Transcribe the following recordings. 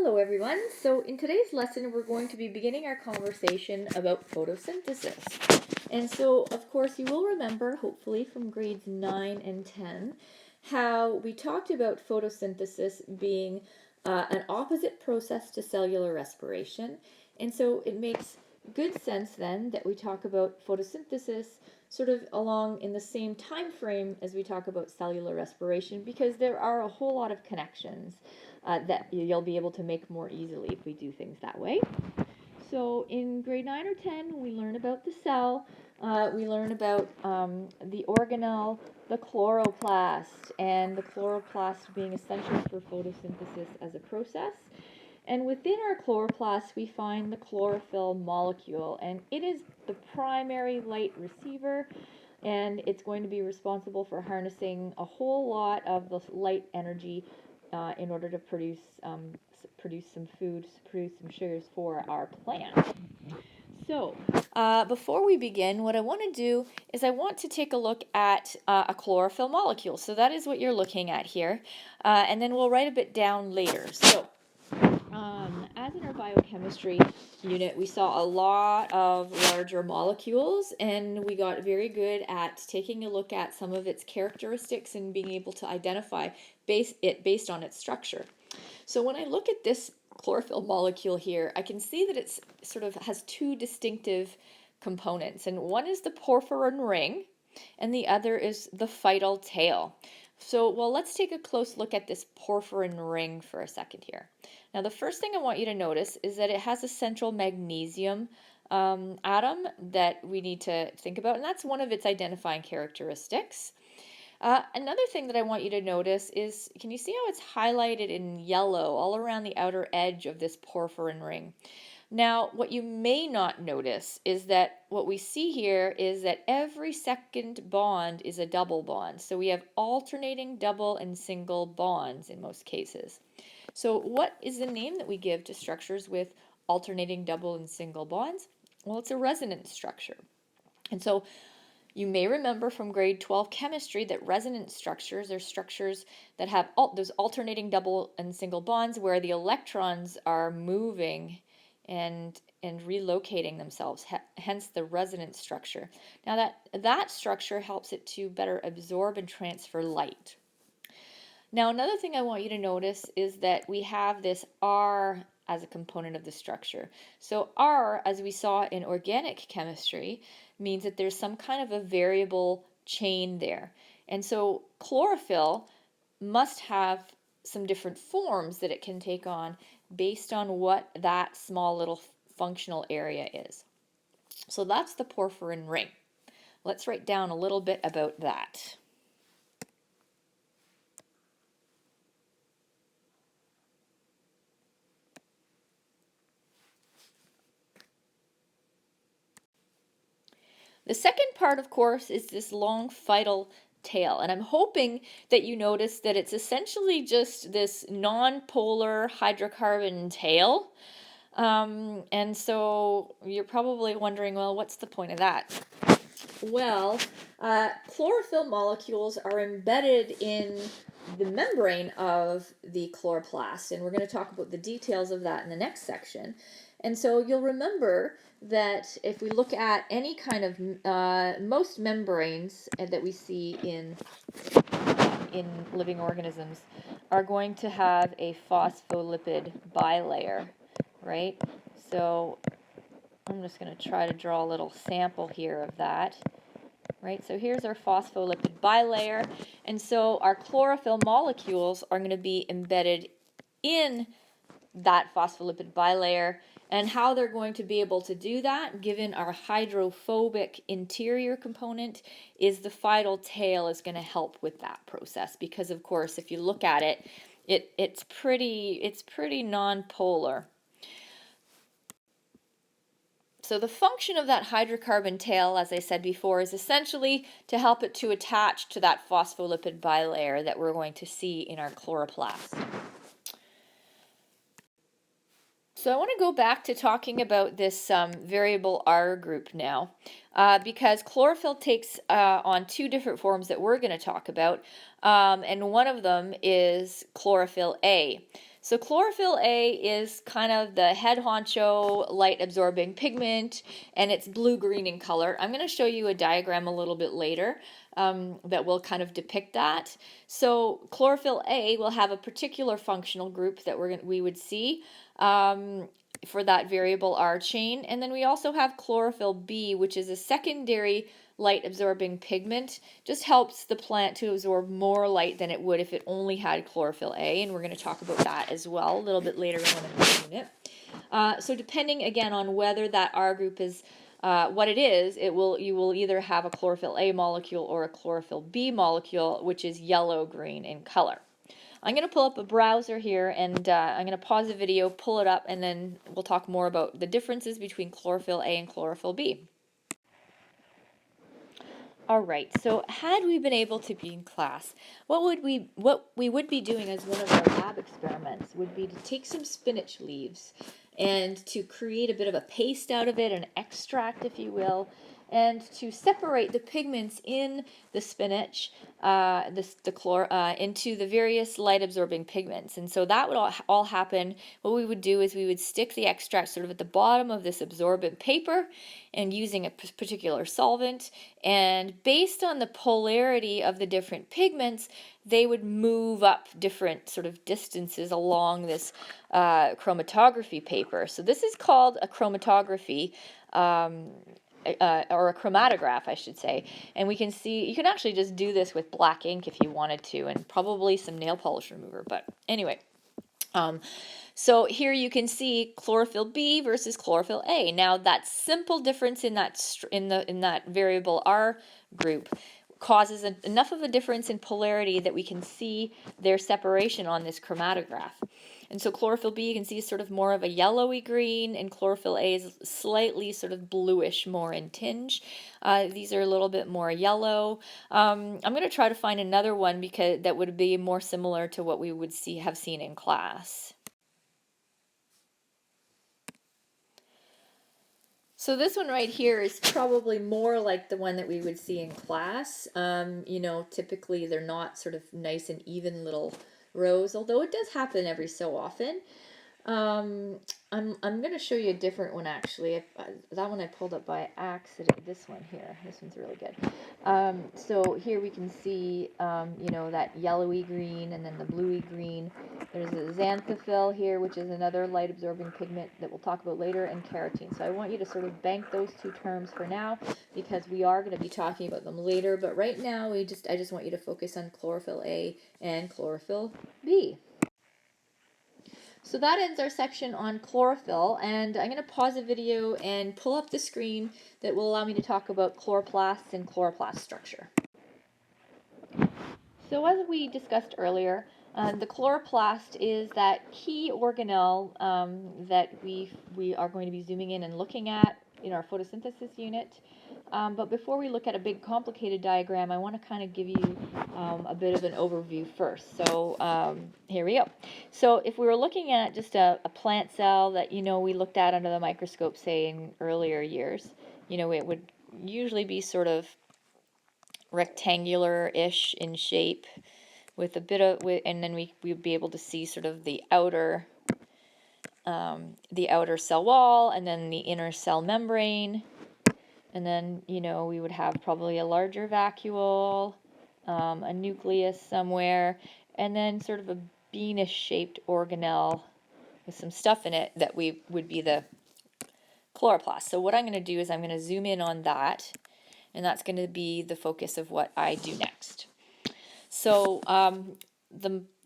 Hello everyone. So in today's lesson we're going to be beginning our conversation about photosynthesis. And so of course you will remember, hopefully from grades 9 and 10, how we talked about photosynthesis being an opposite process to cellular respiration. And so it makes good sense then that we talk about photosynthesis sort of along in the same time frame as we talk about cellular respiration, because there are a whole lot of connections that you'll be able to make more easily if we do things that way. So in grade 9 or 10, we learn about the cell, we learn about the organelle, the chloroplast, and the chloroplast being essential for photosynthesis as a process. And within our chloroplast, we find the chlorophyll molecule, and it is the primary light receiver, and it's going to be responsible for harnessing a whole lot of the light energy in order to produce some food, produce some sugars for our plant. So, before we begin, what I want to do is I want to take a look at a chlorophyll molecule. So that is what you're looking at here, and then we'll write a bit down later. So, as in our biochemistry unit, we saw a lot of larger molecules, and we got very good at taking a look at some of its characteristics and being able to identify it based on its structure. So when I look at this chlorophyll molecule here, I can see that it's sort of has two distinctive components, and one is the porphyrin ring, and the other is the phytyl tail. So, well, let's take a close look at this porphyrin ring for a second here. Now, the first thing I want you to notice is that it has a central magnesium atom that we need to think about, and that's one of its identifying characteristics. Another thing that I want you to notice is, can you see how it's highlighted in yellow all around the outer edge of this porphyrin ring? Now, what you may not notice is that what we see here is that every second bond is a double bond. So we have alternating double and single bonds in most cases. So what is the name that we give to structures with alternating double and single bonds? Well, it's a resonance structure. And so you may remember from grade 12 chemistry that resonance structures are structures that have those alternating double and single bonds where the electrons are moving and relocating themselves, hence the resonance structure. Now that structure helps it to better absorb and transfer light. Now another thing I want you to notice is that we have this R as a component of the structure. So R, as we saw in organic chemistry, means that there's some kind of a variable chain there. And so chlorophyll must have some different forms that it can take on based on what that small little functional area is. So that's the porphyrin ring. Let's write down a little bit about that. The second part, of course, is this long phytyl tail, and I'm hoping that you notice that it's essentially just this non-polar hydrocarbon tail. And so you're probably wondering, well, what's the point of that? Well, chlorophyll molecules are embedded in the membrane of the chloroplast, and we're going to talk about the details of that in the next section. And so you'll remember that if we look at any kind of most membranes that we see in living organisms are going to have a phospholipid bilayer, right? So I'm just going to try to draw a little sample here of that. Right, so here's our phospholipid bilayer, and so our chlorophyll molecules are going to be embedded in that phospholipid bilayer, and how they're going to be able to do that, given our hydrophobic interior component, is the phytyl tail is going to help with that process, because of course if you look at it, it's pretty non-polar. So the function of that hydrocarbon tail, as I said before, is essentially to help it to attach to that phospholipid bilayer that we're going to see in our chloroplast. So I want to go back to talking about this variable R group now, because chlorophyll takes on two different forms that we're going to talk about, and one of them is chlorophyll A. So chlorophyll A is kind of the head honcho light absorbing pigment, and it's blue-green in color. I'm going to show you a diagram a little bit later that will kind of depict that. So chlorophyll A will have a particular functional group that we would see for that variable R chain. And then we also have chlorophyll B, which is a secondary light absorbing pigment. Just helps the plant to absorb more light than it would if it only had chlorophyll A, and we're going to talk about that as well a little bit later in the unit. So depending again on whether that R group is what it is, you will either have a chlorophyll A molecule or a chlorophyll B molecule, which is yellow-green in color. I'm going to pull up a browser here, and I'm going to pause the video, pull it up, and then we'll talk more about the differences between chlorophyll A and chlorophyll B. All right, so had we been able to be in class, what we would be doing as one of our lab experiments would be to take some spinach leaves and to create a bit of a paste out of it, an extract, if you will, and to separate the pigments in the spinach into the various light-absorbing pigments. And so that would all happen. What we would do is we would stick the extract sort of at the bottom of this absorbent paper and using a particular solvent. And based on the polarity of the different pigments, they would move up different sort of distances along this chromatography paper. So this is called a chromatography. Or a chromatograph, I should say. And we can see, you can actually just do this with black ink if you wanted to, and probably some nail polish remover, but anyway. So here you can see chlorophyll B versus chlorophyll A. Now that simple difference in that variable R group causes enough of a difference in polarity that we can see their separation on this chromatograph. And so chlorophyll B, you can see, is sort of more of a yellowy green, and chlorophyll A is slightly sort of bluish more in tinge. These are a little bit more yellow. I'm going to try to find another one because that would be more similar to what we would have seen in class. So this one right here is probably more like the one that we would see in class. Typically they're not sort of nice and even little rows, although it does happen every so often. I'm going to show you a different one actually. That one I pulled up by accident. This one here. This one's really good. So here we can see, that yellowy green and then the bluey green. There's a xanthophyll here, which is another light absorbing pigment that we'll talk about later, and carotene. So I want you to sort of bank those two terms for now because we are going to be talking about them later. But right now, I just want you to focus on chlorophyll A and chlorophyll B. So that ends our section on chlorophyll, and I'm going to pause the video and pull up the screen that will allow me to talk about chloroplasts and chloroplast structure. So as we discussed earlier, the chloroplast is that key organelle that we are going to be zooming in and looking at in our photosynthesis unit. But before we look at a big complicated diagram, I want to kind of give you a bit of an overview first. So here we go. So if we were looking at just a plant cell that we looked at under the microscope, say in earlier years, it would usually be sort of rectangular-ish in shape with a bit of, and then we would be able to see sort of the outer cell wall and then the inner cell membrane. And then, we would have probably a larger vacuole, a nucleus somewhere, and then sort of a beanish-shaped organelle with some stuff in it that would be the chloroplast. So what I'm going to do is I'm going to zoom in on that, and that's going to be the focus of what I do next. So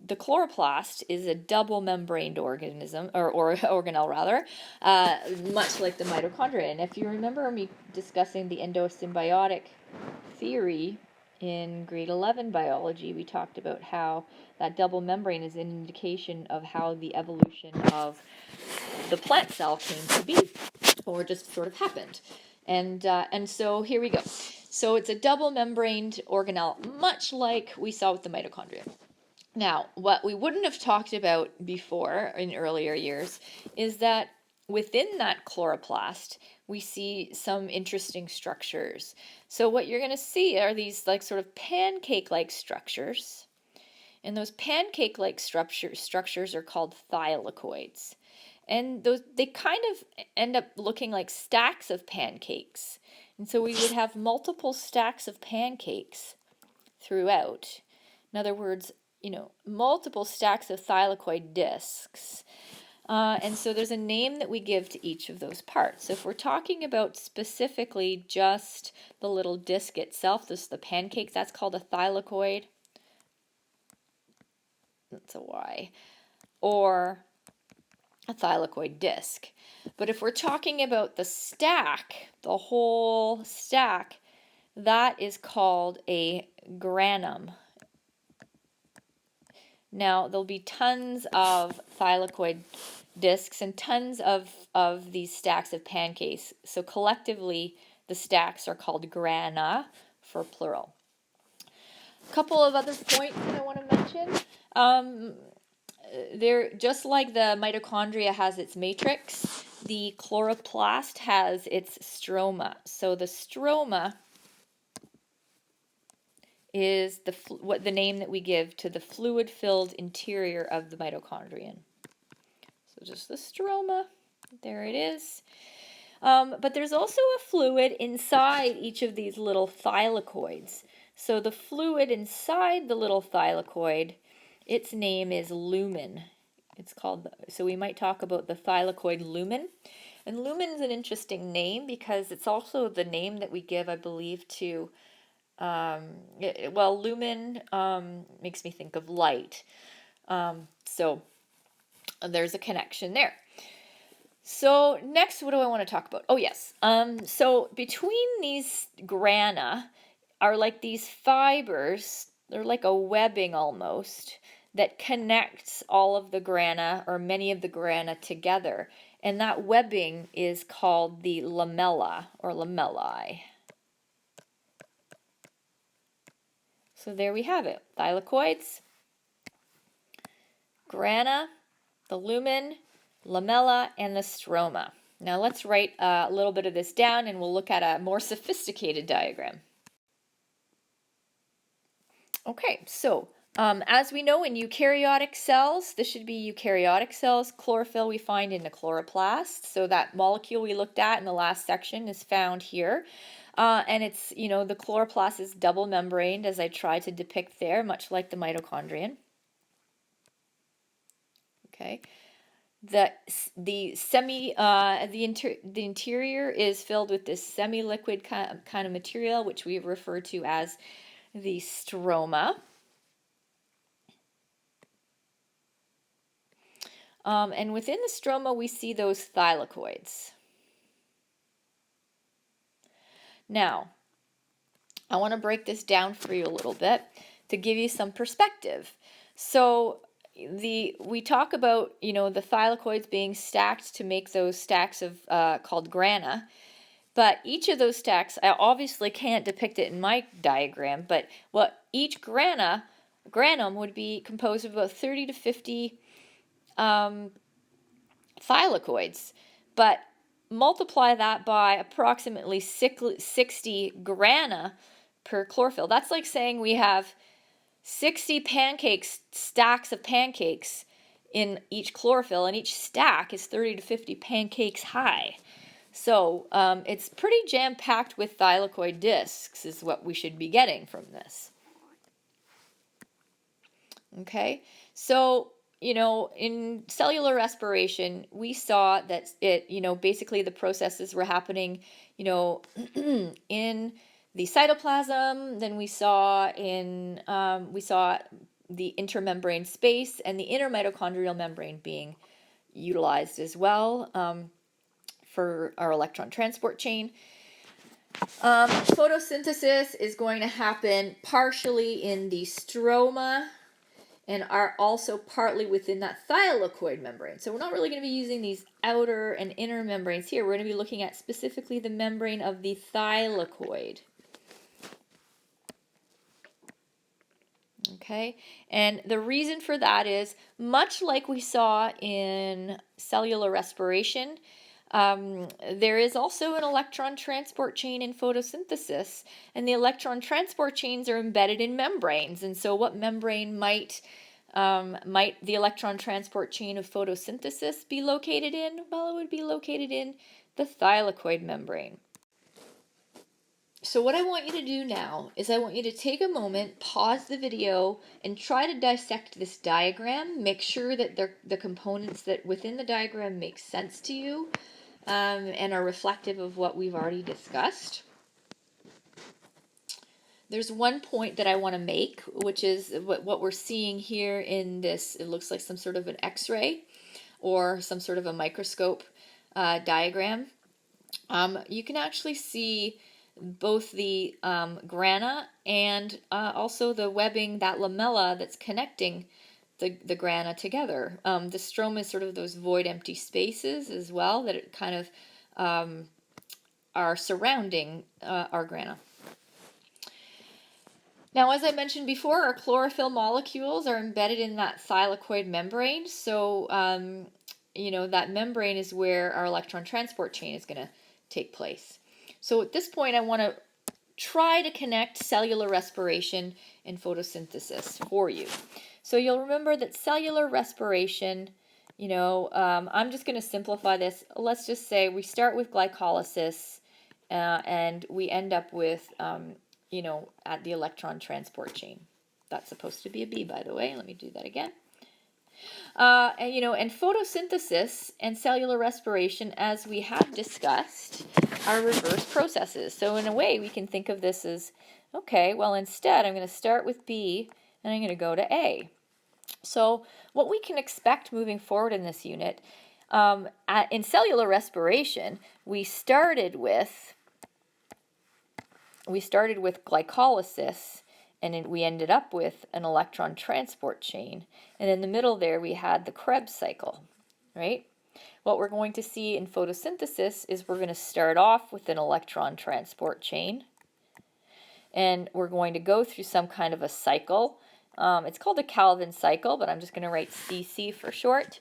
the chloroplast is a double-membraned organism, or organelle rather, much like the mitochondria. And if you remember me discussing the endosymbiotic theory in grade 11 biology, we talked about how that double membrane is an indication of how the evolution of the plant cell came to be, or just sort of happened. And so here we go. So it's a double-membraned organelle, much like we saw with the mitochondria. Now, what we wouldn't have talked about before in earlier years is that within that chloroplast, we see some interesting structures. So what you're going to see are these like sort of pancake-like structures. And those pancake-like structures are called thylakoids. And they kind of end up looking like stacks of pancakes. And so we would have multiple stacks of pancakes throughout. In other words, multiple stacks of thylakoid discs. And so there's a name that we give to each of those parts. So if we're talking about specifically just the little disc itself, this is the pancakes, that's called a thylakoid. That's a Y. Or a thylakoid disc. But if we're talking about the stack, the whole stack, that is called a granum. Now, there'll be tons of thylakoid discs and tons of these stacks of pancakes. So collectively, the stacks are called grana for plural. A couple of other points that I want to mention. Just like the mitochondria has its matrix, the chloroplast has its stroma. So the stroma is the name that we give to the fluid-filled interior of the mitochondrion. So just the stroma, there it is. But there's also a fluid inside each of these little thylakoids. So the fluid inside the little thylakoid, its name is lumen. So we might talk about the thylakoid lumen. And lumen is an interesting name because it's also the name that we give, I believe, to lumen makes me think of light. So there's a connection there. So next, what do I want to talk about? Oh, yes. So between these grana are like these fibers. They're like a webbing almost that connects all of the grana or many of the grana together. And that webbing is called the lamella or lamellae. So there we have it. Thylakoids, grana, the lumen, lamella, and the stroma. Now let's write a little bit of this down and we'll look at a more sophisticated diagram. Okay, so as we know in eukaryotic cells, this should be eukaryotic cells, chlorophyll we find in the chloroplast. So that molecule we looked at in the last section is found here. And it's, the chloroplast is double membraned as I tried to depict there, much like the mitochondrion. Okay. The interior is filled with this semi-liquid kind of material, which we refer to as the stroma. And within the stroma, we see those thylakoids. Now, I want to break this down for you a little bit to give you some perspective. So we talk about, the thylakoids being stacked to make those stacks of called grana. But each of those stacks, I obviously can't depict it in my diagram, but each granum would be composed of about 30 to 50 thylakoids. But multiply that by approximately 60 grana per chlorophyll. That's like saying we have 60 stacks of pancakes in each chlorophyll, and each stack is 30 to 50 pancakes high. So it's pretty jam-packed with thylakoid discs is what we should be getting from this. Okay, so in cellular respiration, we saw that basically the processes were happening, in the cytoplasm. Then we saw the intermembrane space and the intermitochondrial membrane being utilized as well for our electron transport chain. Photosynthesis is going to happen partially in the stroma and are also partly within that thylakoid membrane. So we're not really going to be using these outer and inner membranes here. We're going to be looking at specifically the membrane of the thylakoid. Okay, and the reason for that is, much like we saw in cellular respiration, There is also an electron transport chain in photosynthesis, and the electron transport chains are embedded in membranes. And so what membrane might the electron transport chain of photosynthesis be located in? Well, it would be located in the thylakoid membrane. So what I want you to do now is I want you to take a moment, pause the video, and try to dissect this diagram. Make sure that the components that within the diagram make sense to you and are reflective of what we've already discussed. There's one point that I want to make, which is what we're seeing here in this. It looks like some sort of an X-ray or some sort of a microscope diagram. You can actually see both the grana and also the webbing, that lamella that's connecting the grana together. The stroma is sort of those void empty spaces as well that it kind of are surrounding our grana. Now, as I mentioned before, our chlorophyll molecules are embedded in that thylakoid membrane. So, that membrane is where our electron transport chain is going to take place. So at this point, I want to try to connect cellular respiration and photosynthesis for you. So you'll remember that cellular respiration, I'm just going to simplify this. Let's just say we start with glycolysis and we end up with, at the electron transport chain. That's supposed to be a B, by the way. Let me do that again. And photosynthesis and cellular respiration, as we have discussed, are reverse processes. So in a way, we can think of this as, okay, well, instead, I'm going to start with B, and I'm going to go to A. So what we can expect moving forward in this unit, in cellular respiration, we started with glycolysis, and we ended up with an electron transport chain. And in the middle there, we had the Krebs cycle, right? What we're going to see in photosynthesis is we're going to start off with an electron transport chain, and we're going to go through some kind of a cycle. It's called a Calvin cycle, but I'm just going to write CC for short.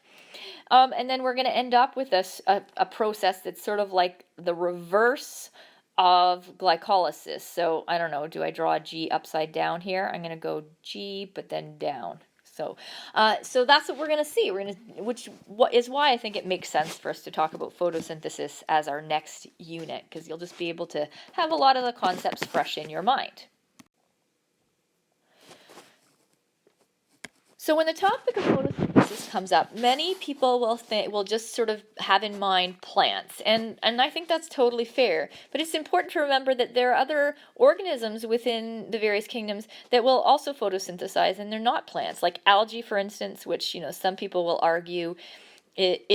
And then we're going to end up with a process that's sort of like the reverse of glycolysis. So I don't know, do I draw a G upside down here? I'm going to go G, but then down. So that's what we're going to see. Which is why I think it makes sense for us to talk about photosynthesis as our next unit, because you'll just be able to have a lot of the concepts fresh in your mind. So when the topic of photosynthesis comes up, many people will just sort of have in mind plants, and I think that's totally fair. But it's important to remember that there are other organisms within the various kingdoms that will also photosynthesize, and they're not plants, like algae, for instance, which some people will argue it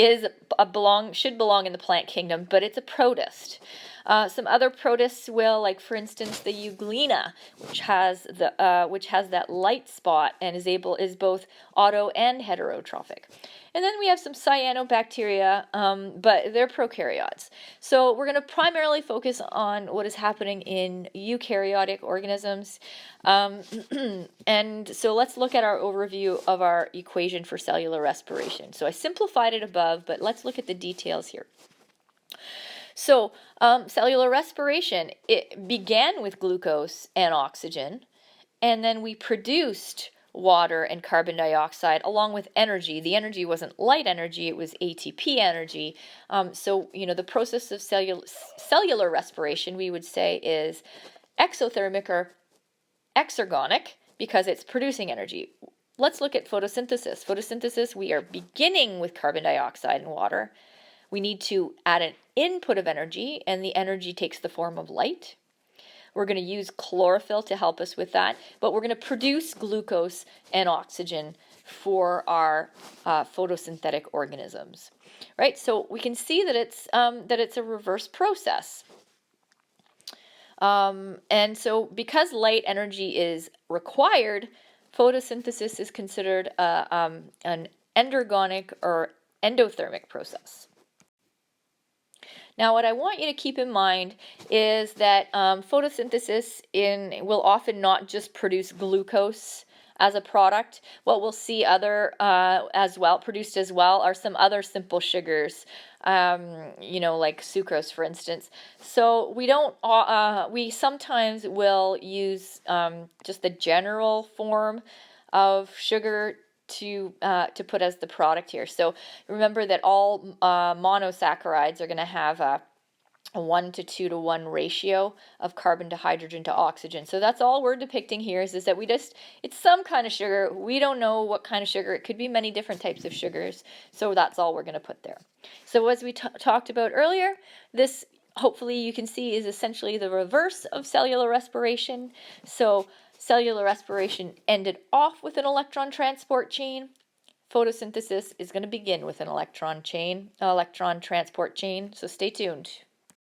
should belong in the plant kingdom, but it's a protist. Some other protists will, like for instance, the Euglena, which has that light spot and is both auto and heterotrophic. And then we have some cyanobacteria, but they're prokaryotes. So we're going to primarily focus on what is happening in eukaryotic organisms. And so let's look at our overview of our equation for cellular respiration. So I simplified it above, but let's look at the details here. So cellular respiration, it began with glucose and oxygen, and then we produced water and carbon dioxide along with energy. The energy wasn't light energy, it was ATP energy. So the process of cellular respiration, we would say, is exothermic or exergonic because it's producing energy. Let's look at photosynthesis. Photosynthesis, we are beginning with carbon dioxide and water. We need to add an input of energy, and the energy takes the form of light. We're going to use chlorophyll to help us with that, but we're going to produce glucose and oxygen for our photosynthetic organisms, right? So we can see that it's a reverse process. And so because light energy is required, photosynthesis is considered an endergonic or endothermic process. Now, what I want you to keep in mind is that photosynthesis will often not just produce glucose as a product. What we'll see produced as well, are some other simple sugars, like sucrose, for instance. So we sometimes will use just the general form of sugar to put as the product here. So remember that all monosaccharides are going to have a 1 to 2 to 1 ratio of carbon to hydrogen to oxygen. So that's all we're depicting here is that it's some kind of sugar. We don't know what kind of sugar. It could be many different types of sugars. So that's all we're going to put there. So as we talked about earlier, this, hopefully you can see, is essentially the reverse of cellular respiration. So cellular respiration ended off with an electron transport chain. Photosynthesis is going to begin with an electron transport chain. So stay tuned.